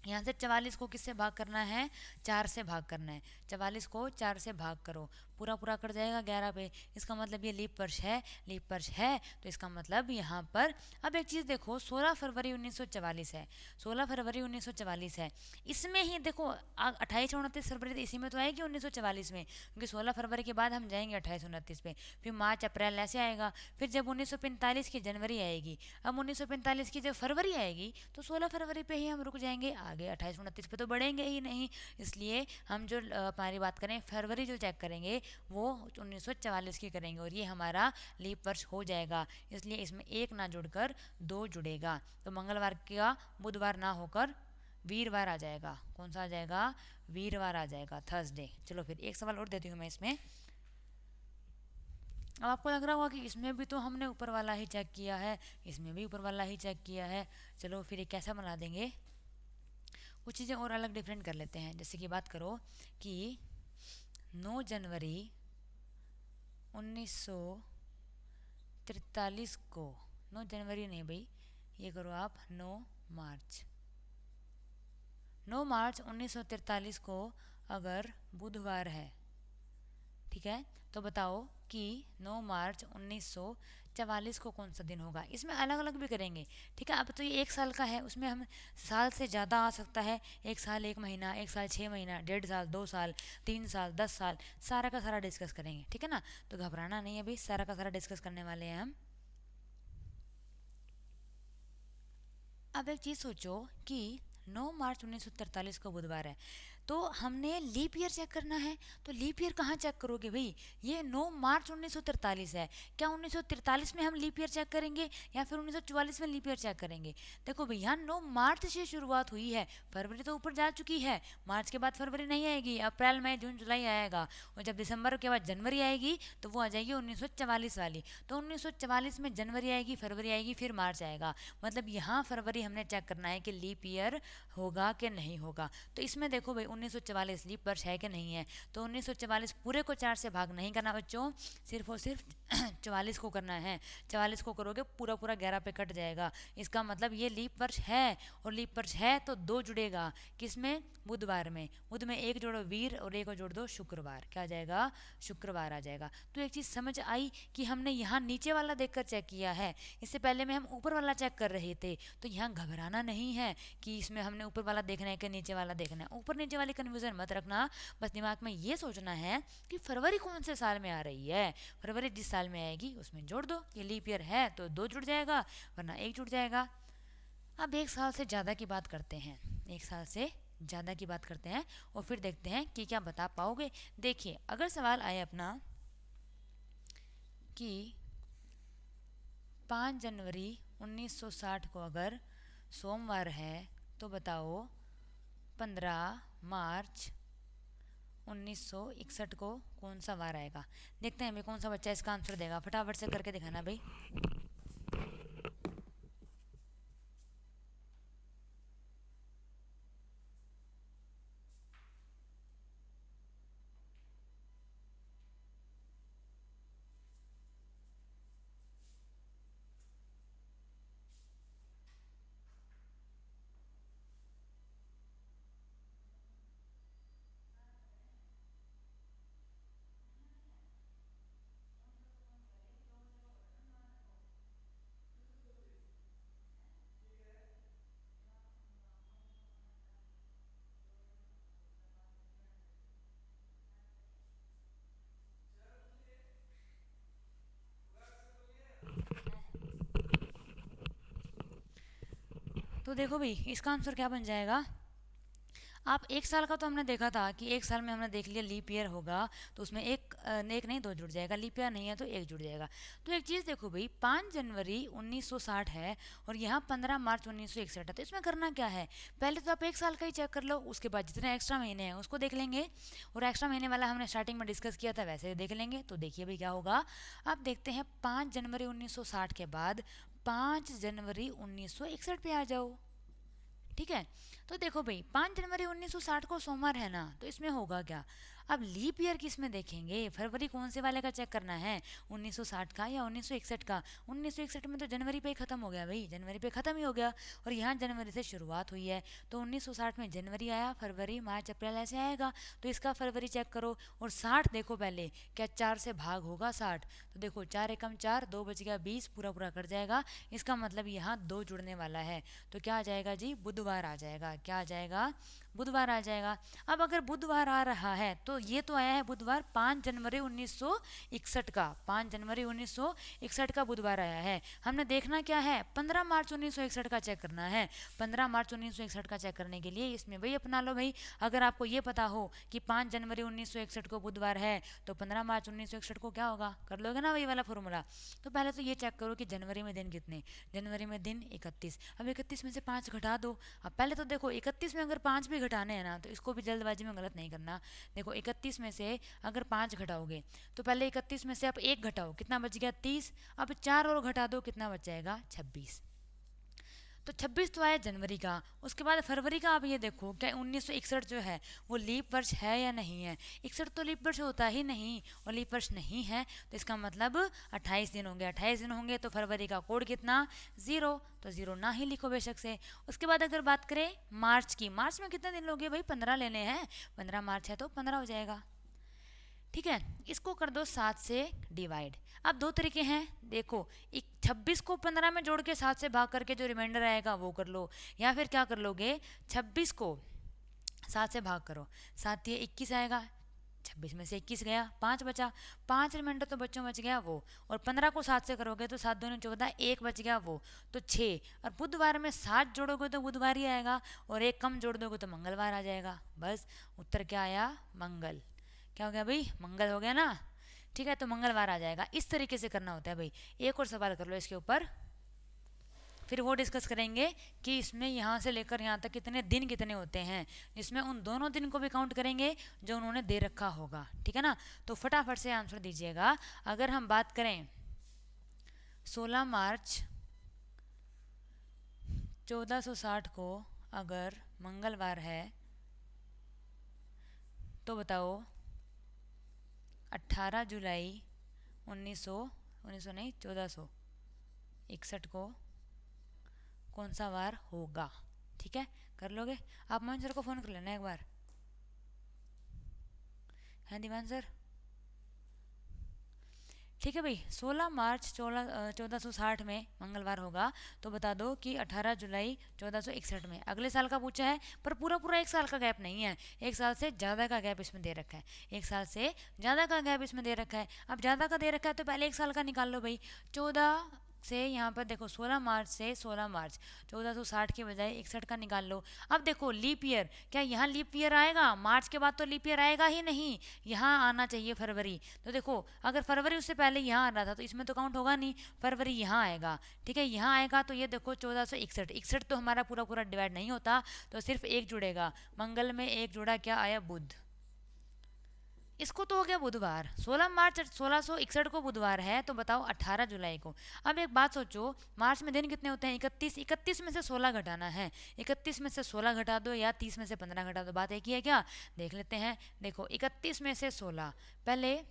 यहाँ से 44 को किससे भाग करना है, 4 से भाग करना है। 44 को 4 से भाग करो, पूरा पूरा कर जाएगा 11 पे। इसका मतलब ये लीप वर्ष है, लीप वर्ष है, तो इसका मतलब यहाँ पर। अब एक चीज़ देखो, 16 फरवरी 1944 है, 16 फरवरी 1944 है, इसमें ही देखो 28 29 फरवरी तो इसी में तो आएगी 1944 में, क्योंकि 16 फरवरी के बाद हम जाएंगे 28 29 पे, फिर मार्च अप्रैल ऐसे आएगा, फिर जब 1945 की जनवरी आएगी, अब 1945 की जब फरवरी आएगी तो 16 फरवरी पे ही हम रुक जाएंगे, आगे 28 29 पे तो बढ़ेंगे ही नहीं। इसलिए हम जो हमारी बात करें फरवरी जो चेक करेंगे वो 1944 की करेंगे, और ये हमारा लीप वर्ष हो जाएगा। इसलिए इसमें 1 ना जुड़कर 2 जुड़ेगा, तो मंगलवार का बुधवार ना होकर वीरवार आ जाएगा। कौन सा आ जाएगा, वीरवार आ जाएगा, थर्सडे। चलो फिर एक सवाल और देती हूँ मैं इसमें। अब आपको लग रहा होगा कि इसमें भी तो हमने ऊपर वाला ही चेक किया है, इसमें भी ऊपर वाला ही चेक किया है, चलो फिर ये कैसा बना देंगे, कुछ चीज़ें और अलग डिफरेंट कर लेते हैं। जैसे कि बात करो कि 9 जनवरी 1943 को, 9 जनवरी नहीं भाई, ये करो आप 9 मार्च, 9 मार्च 1943 को अगर बुधवार है, ठीक है, तो बताओ कि 9 मार्च 1944 को कौन सा दिन होगा। इसमें अलग अलग भी करेंगे, ठीक है। अब तो ये 1 साल का है, उसमें हम साल से ज़्यादा आ सकता है, 1 साल 1 महीना, 1 साल 6 महीना, 1.5 साल, 2 साल, 3 साल, 10 साल, सारा का सारा डिस्कस करेंगे, ठीक है ना। तो घबराना नहीं है भाई, सारा का सारा डिस्कस करने वाले हैं हम। अब एक चीज़ सोचो कि 9 मार्च 1943 को बुधवार है, तो हमने लीप ईयर चेक करना है। तो लीप ईयर कहाँ चेक करोगे भाई, ये 9 मार्च 1943 है, क्या 1943 में हम लीप ईयर चेक करेंगे या फिर 1944 में लीप ईयर चेक करेंगे। देखो भाई यहाँ 9 मार्च से शुरुआत हुई है, फरवरी तो ऊपर जा चुकी है, मार्च के बाद फरवरी नहीं आएगी, अप्रैल मई जून जुलाई आएगा, और जब दिसंबर के बाद जनवरी आएगी तो वो आ जाएगी 1944 वाली। तो 1944 में जनवरी आएगी, फरवरी आएगी, फिर मार्च आएगा, मतलब यहाँ फरवरी हमने चेक करना है कि लीप ईयर होगा कि नहीं होगा। तो इसमें देखो भाई 1944 लीप वर्ष है कि नहीं है, तो 1944 पूरे को 4 से भाग नहीं करना बच्चों, सिर्फ और सिर्फ 44 को करना है। 44 को करोगे पूरा पूरा 11 पे कट जाएगा, इसका मतलब ये लीप वर्ष है, और लीप वर्ष है तो 2 जुड़ेगा, किसमें, बुधवार में। बुध में 1 जोड़ो वीर और 1 को जोड़ दो शुक्रवार, क्या आ जाएगा, शुक्रवार आ जाएगा। तो एक चीज़ समझ आई कि हमने यहाँ नीचे वाला देखकर चेक किया है, इससे पहले में हम ऊपर वाला चेक कर रहे थे। तो यहाँ घबराना नहीं है कि इसमें हमने ऊपर वाला देखना है कि नीचे वाला देखना है, ऊपर नीचे वाली कन्फ्यूजन मत रखना, बस दिमाग में ये सोचना है कि फरवरी कौन से साल में आ रही है, फरवरी जिस साल में आएगी उसमें जोड़ दो, ये लीप ईयर है तो 2 जुड़ जाएगा, वरना 1 जुड़ जाएगा। अब 1 साल से ज़्यादा की बात करते हैं, 1 साल से ज़्यादा की बात करते हैं और फिर देखते हैं कि क्या बता पाओगे। देखिए अगर सवाल आए अपना कि 5 जनवरी 1960 को अगर सोमवार है, तो बताओ 15 मार्च 1961 को कौन सा वार आएगा। देखते हैं भाई कौन सा बच्चा इसका आंसर देगा, फटाफट से करके दिखाना भाई। तो देखो भाई इसका आंसर क्या बन जाएगा। आप 1 साल का तो हमने देखा था कि 1 साल में हमने देख लिया लीप ईयर होगा, तो उसमें एक नहीं 2 जुड़ जाएगा, लीप ईयर नहीं है तो 1 जुड़ जाएगा। तो एक चीज़ देखो भाई 5 जनवरी 1960 है और यहाँ 15 मार्च 1961 है, तो इसमें करना क्या है, पहले तो आप 1 साल का ही चेक कर लो, उसके बाद जितने एक्स्ट्रा महीने हैं उसको देख लेंगे, और एक्स्ट्रा महीने वाला हमने स्टार्टिंग में डिस्कस किया था वैसे देख लेंगे। तो देखिए भाई क्या होगा, आप देखते हैं 5 जनवरी 1960 के बाद 5 जनवरी 1961 पे आ जाओ, ठीक है। तो देखो भाई 5 जनवरी 1960 को सोमवार है ना, तो इसमें होगा क्या, अब लीप ईयर किस में देखेंगे, फरवरी कौन से वाले का चेक करना है, 1960 का या 1961 का। 1961 में तो जनवरी पे ही ख़त्म हो गया भाई, जनवरी पे ख़त्म ही हो गया, और यहाँ जनवरी से शुरुआत हुई है, तो 1960 में जनवरी आया, फरवरी मार्च अप्रैल ऐसे आएगा, तो इसका फरवरी चेक करो। और 60 देखो पहले, क्या 4 से भाग होगा 60, तो देखो 4 एकम 4, 2 बच गया 20, पूरा पूरा कर जाएगा, इसका मतलब यहाँ 2 जुड़ने वाला है, तो क्या आ जाएगा जी, बुधवार आ जाएगा, क्या आ जाएगा, बुधवार आ जाएगा। अब अगर बुधवार आ रहा है तो ये तो आया है बुधवार 5 जनवरी 1961 का, 5 जनवरी 1961 का बुधवार आया है, हमने देखना क्या है, 15 मार्च 1961 का चेक करना है। 15 मार्च 1961 का चेक करने के लिए इसमें वही अपना लो भाई, अगर आपको ये पता हो कि 5 जनवरी 1961 को बुधवार है तो 15 मार्च 1961 को क्या होगा, कर लोगे ना वही वाला फॉर्मूला। तो पहले तो ये चेक करो कि जनवरी में दिन कितने, जनवरी में दिन 31, अब 31 में से 5 घटा दो। अब पहले तो देखो 31 में अगर 5 भी घटाने हैं ना, तो इसको भी जल्दबाजी में गलत नहीं करना, देखो 31 में से अगर 5 घटाओगे तो पहले 31 में से आप 1 घटाओ, कितना बच गया 30, अब 4 और घटा दो, कितना बच जाएगा 26। तो 26 तो आया जनवरी का। उसके बाद फरवरी का आप ये देखो, क्या 1961 जो है वो लीप वर्ष है या नहीं है? 61 तो लीप वर्ष होता ही नहीं, और लीप वर्ष नहीं है तो इसका मतलब 28 दिन होंगे। 28 दिन होंगे तो फरवरी का कोड कितना 0, तो 0 ना ही लिखो बेशक से। उसके बाद अगर बात करें मार्च की, मार्च में कितने दिन लोगे भाई? 15 लेने हैं, 15 मार्च है तो 15 हो जाएगा। ठीक है, इसको कर दो 7 से डिवाइड। अब दो तरीके हैं, देखो 26 को 15 में जोड़ के 7 से भाग करके जो रिमाइंडर आएगा वो कर लो, या फिर क्या कर लोगे 26 को 7 से भाग करो, 7 ये 21 आएगा, 26 में से 21 गया, 5 बचा, 5 रिमाइंडर तो बच्चों बच गया वो, और 15 को 7 से करोगे तो 7 दूनी 14, 1 बच गया वो, तो 6, और बुधवार में 7 जोड़ोगे तो बुधवार ही आएगा, और 1 कम जोड़ दोगे तो मंगलवार आ जाएगा। बस उत्तर क्या आया? मंगल। क्या हो गया भाई? मंगल हो गया ना। ठीक है, तो मंगलवार आ जाएगा। इस तरीके से करना होता है भाई। एक और सवाल कर लो इसके ऊपर, फिर वो डिस्कस करेंगे कि इसमें यहाँ से लेकर यहाँ तक कितने दिन कितने होते हैं, जिसमें उन दोनों दिन को भी काउंट करेंगे जो उन्होंने दे रखा होगा। ठीक है ना, तो फटाफट से आंसर दीजिएगा। अगर हम बात करें 16 मार्च 1460 को अगर मंगलवार है तो बताओ 18 जुलाई 1461 को कौन सा वार होगा? ठीक है, कर लोगे आप? मोहन सर को फ़ोन कर लेना एक बार। हैं दीवान सर? ठीक है भाई, 16 मार्च 1460 में मंगलवार होगा, तो बता दो कि 18 जुलाई 1461 में। अगले साल का पूछा है, पर पूरा पूरा एक साल का गैप नहीं है, एक साल से ज़्यादा का गैप इसमें दे रखा है, एक साल से ज़्यादा का गैप इसमें दे रखा है। अब ज़्यादा का दे रखा है तो पहले एक साल का निकाल लो भाई। 14 से यहाँ पर देखो 16 मार्च से 16 मार्च 1460 के बजाय 61 का निकाल लो। अब देखो लीप ईयर, क्या यहाँ लीप ईयर आएगा? मार्च के बाद तो लीप ईयर आएगा ही नहीं, यहाँ आना चाहिए फरवरी। तो देखो अगर फरवरी उससे पहले यहाँ आ रहा था तो इसमें तो काउंट होगा नहीं, फरवरी यहाँ आएगा। ठीक है, यहाँ आएगा तो ये देखो 1461, 61 तो हमारा पूरा पूरा डिवाइड नहीं होता, तो सिर्फ एक जुड़ेगा। मंगल में एक जुड़ा, क्या आया? बुध। इसको तो हो गया बुधवार। 16 मार्च 1661 को बुधवार है, तो बताओ 18 जुलाई को। अब एक बात सोचो, मार्च में दिन कितने होते हैं? 31, 31 में से 16 घटाना है, 31 में से 16 घटा दो या 30 में से 15 घटा दो, बात एक ही है क्या? देख लेते हैं। देखो 31 में से 16, पहले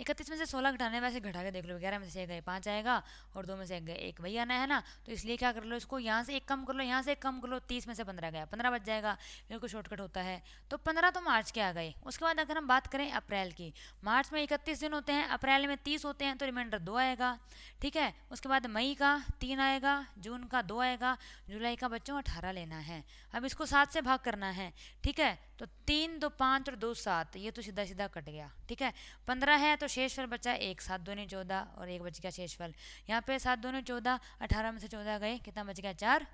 31 में से 16 घटाने, वैसे घटा के देख लो, 11 में से 1 गए 5 आएगा, और 2 में से 1 गए 1 वही आना है ना, तो इसलिए क्या कर लो, इसको यहाँ से 1 कम कर लो, यहाँ से 1 कम कर लो, 30 में से 15 गया, 15 बच जाएगा, बिल्कुल शॉर्टकट होता है। तो 15 तो मार्च के आ गए। उसके बाद अगर हम बात करें अप्रैल की, मार्च में 31 दिन होते हैं, अप्रैल में 30 होते हैं, तो रिमाइंडर 2 आएगा। ठीक है, उसके बाद मई का 3 आएगा, जून का 2 आएगा, जुलाई का बच्चों 18 लेना है। अब इसको 7 से भाग करना है। ठीक है, तो 3 2 5 और 2 7, ये तो सीधा सीधा कट गया। ठीक है, 15 है तो शेषफल बचा 1, 7 दूनी 14, और 1 बच गया शेषफल। यहाँ पे 7 दूनी 14, 18 में से 14 गए, कितना बच गया 4,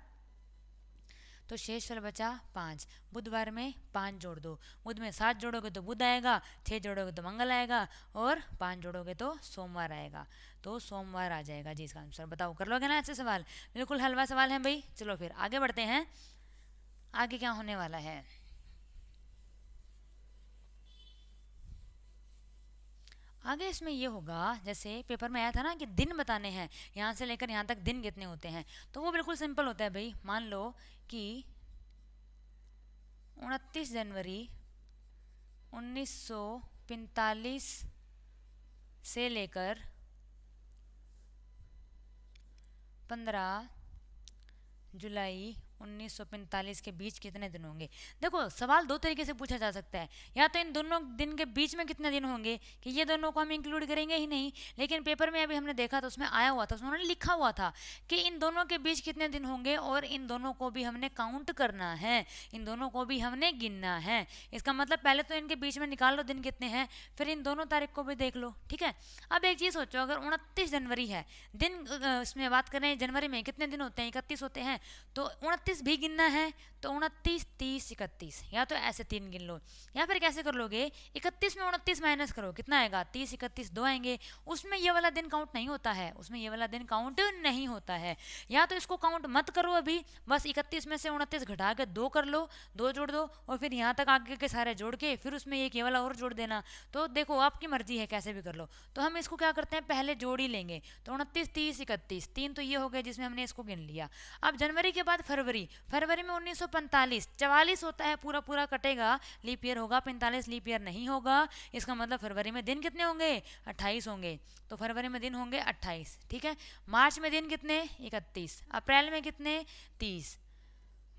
तो शेषफल बचा 5। बुधवार में 5 जोड़ दो, बुध में 7 जोड़ोगे तो बुध आएगा, 6 जोड़ोगे तो मंगल आएगा, और 5 जोड़ोगे तो सोमवार आएगा, तो सोमवार आ जाएगा जी इसका आंसर। बताओ कर लोगे ना ऐसे सवाल? बिल्कुल हलवा सवाल है भाई। चलो फिर आगे बढ़ते हैं, आगे क्या होने वाला है। आगे इसमें ये होगा, जैसे पेपर में आया था ना कि दिन बताने हैं, यहाँ से लेकर यहाँ तक दिन कितने होते हैं, तो वो बिल्कुल सिंपल होता है भाई। मान लो कि 29 जनवरी 1945 से लेकर 15 जुलाई 1945 के बीच कितने दिन होंगे। देखो सवाल दो तरीके से पूछा जा सकता है, या तो इन दोनों दिन के बीच में कितने दिन होंगे, कि ये दोनों को हम इंक्लूड करेंगे ही नहीं, लेकिन पेपर में अभी हमने देखा तो उसमें आया हुआ था, उसमें उन्होंने लिखा हुआ था कि इन दोनों के बीच कितने दिन होंगे, और इन दोनों को भी हमने काउंट करना है, इन दोनों को भी हमने गिनना है। इसका मतलब पहले तो इनके बीच में निकाल लो दिन कितने हैं, फिर इन दोनों तारीख को भी देख लो। ठीक है, अब एक चीज़ सोचो, अगर 29 जनवरी है, दिन इसमें बात करें जनवरी में कितने दिन होते हैं, 31 होते हैं, तो 29 भी गिनना है तो 29, 30, 31, या तो ऐसे 3 गिन लो, या फिर कैसे कर लोगे, 31 में 29 माइनस करो, कितना आएगा, 30, 31, 2 आएंगे, उसमें ये वाला दिन काउंट नहीं होता है, उसमें ये वाला दिन काउंट नहीं होता है। या तो इसको काउंट मत करो अभी, बस 31 में से 29 घटा के 2 कर लो, 2 जोड़ दो, और फिर यहाँ तक आगे के सारे जोड़ के फिर उसमें एक ये वाला और जोड़ देना। तो देखो आपकी मर्जी है, कैसे भी कर लो। तो हम इसको क्या करते हैं, पहले जोड़ ही लेंगे। तो 29, 30, 31, 3 तो ये हो गया जिसमें हमने इसको गिन लिया। अब जनवरी के बाद फरवरी, फरवरी में 1945, 44 होता है, पूरा पूरा कटेगा, लीप ईयर होगा, 45 लीप ईयर नहीं होगा। इसका मतलब फरवरी में दिन कितने होंगे, 28 होंगे। तो फरवरी में दिन होंगे 28, ठीक है। मार्च में दिन कितने, 31, अप्रैल में कितने, 30,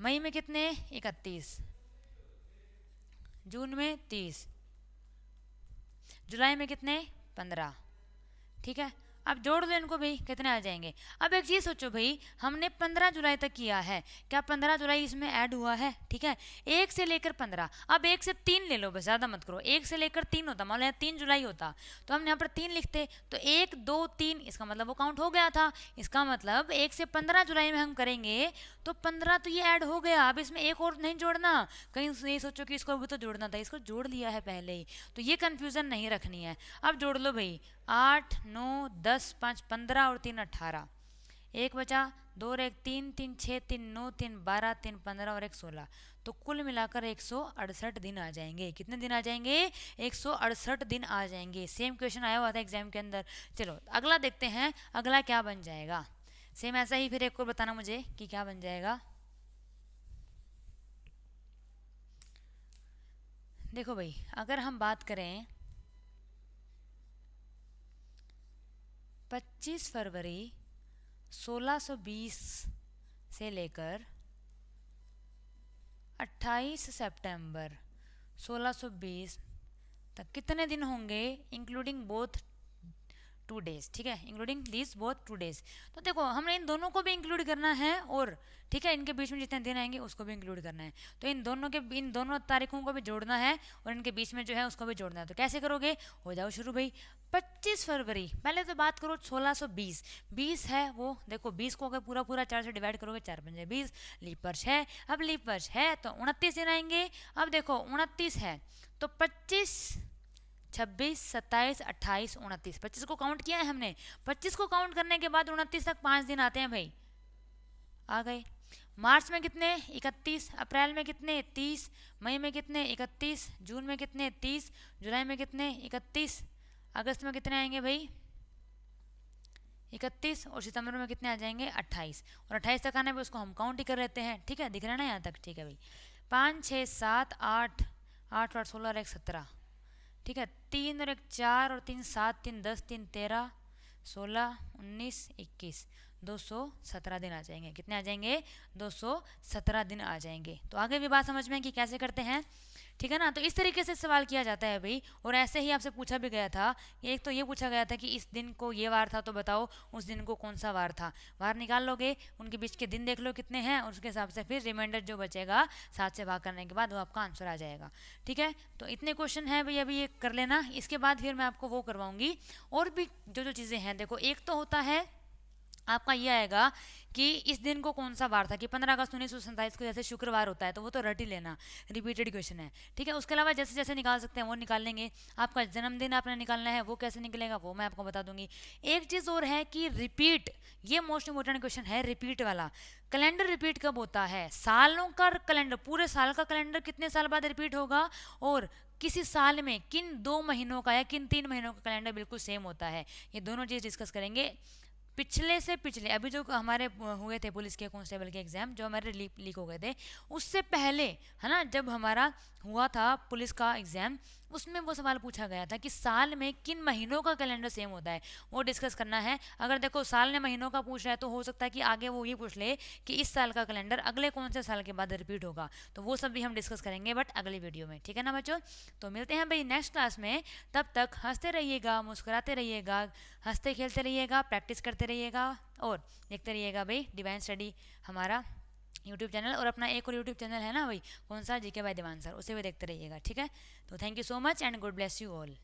मई में कितने, 31, जून में 30, जुलाई में कितने, 15, ठीक है। अब जोड़ दो इनको भाई, कितने आ जाएंगे। अब एक चीज़ सोचो भाई, हमने 15 जुलाई तक किया है, क्या 15 जुलाई इसमें ऐड हुआ है, ठीक है। 1 से लेकर 15, अब 1 से 3 ले लो, बस ज़्यादा मत करो, 1 से लेकर 3 होता, मान लो 3 जुलाई होता तो हम यहाँ पर 3 लिखते, तो 1, 2, 3, इसका मतलब वो काउंट हो गया था। इसका मतलब 1 से 15 जुलाई में हम करेंगे तो 15 तो ये ऐड हो गया, अब इसमें एक और नहीं जोड़ना, कहीं ये सोचो कि इसको भी तो जोड़ना था, इसको जोड़ लिया है पहले ही, तो ये कन्फ्यूज़न नहीं रखनी है। अब जोड़ लो भाई, 8, 9, 10, 5, 15 और 3, 18, 1 बचा, 2 और 1 3, 3 6, 3 9, 3 12, 3 15 और 1 16, तो कुल मिलाकर 168 दिन आ जाएंगे। कितने दिन आ जाएंगे, 168 दिन आ जाएंगे। सेम क्वेश्चन आया हुआ था एग्जाम के अंदर। चलो अगला देखते हैं, अगला क्या बन जाएगा। सेम ऐसा ही फिर एक और बताना मुझे कि क्या बन जाएगा। देखो भाई, अगर हम बात करें 25 फरवरी 1620 से लेकर 28 सितंबर 1620 तक कितने दिन होंगे, इंक्लूडिंग बोथ 2 डेज, ठीक है, इंक्लूडिंग दिस बोथ 2 डेज। तो देखो हमने इन दोनों को भी इंक्लूड करना है, और ठीक है इनके बीच में जितने दिन आएंगे उसको भी इंक्लूड करना है। तो इन दोनों तारीखों को भी जोड़ना है, और इनके बीच में जो है उसको भी जोड़ना है। तो कैसे करोगे, हो जाओ शुरू भाई। 25 फरवरी, पहले तो बात करो 1620, 20 है वो, देखो 20 को अगर पूरा पूरा 4 से डिवाइड करोगे, 4 बन जाए 20, लीप वर्ष है। अब लीप वर्ष है तो 29 दिन आएंगे। अब देखो 29 है तो 25, 26, 27, 28, 29, 25 को काउंट किया है हमने। 25 को काउंट करने के बाद 29 तक 5 दिन आते हैं भाई, आ गए। मार्च में कितने, 31, अप्रैल में कितने, 30, मई में कितने, 31, जून में कितने, 30, जुलाई में कितने, 31, अगस्त में कितने आएंगे भाई, 31, और सितंबर में कितने आ जाएंगे, 28, और 28 तक आने पर उसको हम काउंट ही कर लेते हैं, ठीक है, दिख रहा है ना यहाँ तक, ठीक है भाई। 5, 6, 7, 8, 8 और 16 और 1 17, ठीक है, 3 और 1 4 और 3 7, 3 10, 3 13, 16, 19, 21, 217 दिन आ जाएंगे। कितने आ जाएंगे, 217 दिन आ जाएंगे। तो आगे भी बात समझ में कि कैसे करते हैं, ठीक है ना। तो इस तरीके से सवाल किया जाता है भाई। और ऐसे ही आपसे पूछा भी गया था, एक तो ये पूछा गया था कि इस दिन को ये वार था, तो बताओ उस दिन को कौन सा वार था। वार निकाल लोगे, उनके बीच के दिन देख लो कितने हैं, और उसके हिसाब से फिर रिमाइंडर जो बचेगा 7 से भाग करने के बाद वो आपका आंसर आ जाएगा, ठीक है। तो इतने क्वेश्चन हैं भाई, अभी ये कर लेना। इसके बाद फिर मैं आपको वो करवाऊंगी और भी जो चीज़ें हैं। देखो एक तो होता है आपका ये आएगा कि इस दिन को कौन सा वार था, कि 15 अगस्त 1947 को जैसे शुक्रवार होता है, तो वो तो रट ही लेना, रिपीटेड क्वेश्चन है, ठीक है। उसके अलावा जैसे जैसे निकाल सकते हैं वो निकाल लेंगे। आपका जन्मदिन आपने निकालना है, वो कैसे निकलेगा वो मैं आपको बता दूंगी। एक चीज़ और है कि रिपीट, ये मोस्ट इंपॉर्टेंट क्वेश्चन है, रिपीट वाला। कैलेंडर रिपीट कब होता है, सालों का कैलेंडर, पूरे साल का कैलेंडर कितने साल बाद रिपीट होगा, और किसी साल में किन 2 महीनों का या किन 3 महीनों का कैलेंडर बिल्कुल सेम होता है। ये दोनों चीज़ डिस्कस करेंगे। पिछले से पिछले, अभी जो हमारे हुए थे पुलिस के कांस्टेबल के एग्ज़ाम, जो हमारे लीक हो गए थे, उससे पहले है ना, जब हमारा हुआ था पुलिस का एग्ज़ाम, उसमें वो सवाल पूछा गया था कि साल में किन महीनों का कैलेंडर सेम होता है, वो डिस्कस करना है। अगर देखो साल ने महीनों का पूछ रहा है, तो हो सकता है कि आगे वो ये पूछ ले कि इस साल का कैलेंडर अगले कौन से साल के बाद रिपीट होगा। तो वो सब भी हम डिस्कस करेंगे, बट अगली वीडियो में, ठीक है ना बच्चों। तो मिलते हैं भाई नेक्स्ट क्लास में। तब तक हंसते रहिएगा, मुस्कुराते रहिएगा, हंसते खेलते रहिएगा, प्रैक्टिस करते रहिएगा, और देखते रहिएगा भाई डिवाइन स्टडी हमारा यूट्यूब चैनल। और अपना एक और यूट्यूब चैनल है ना भाई, कौन सा, जीके बाय दिवान सर, उसे भी देखते रहिएगा, ठीक है। तो thank you so much and God bless you all.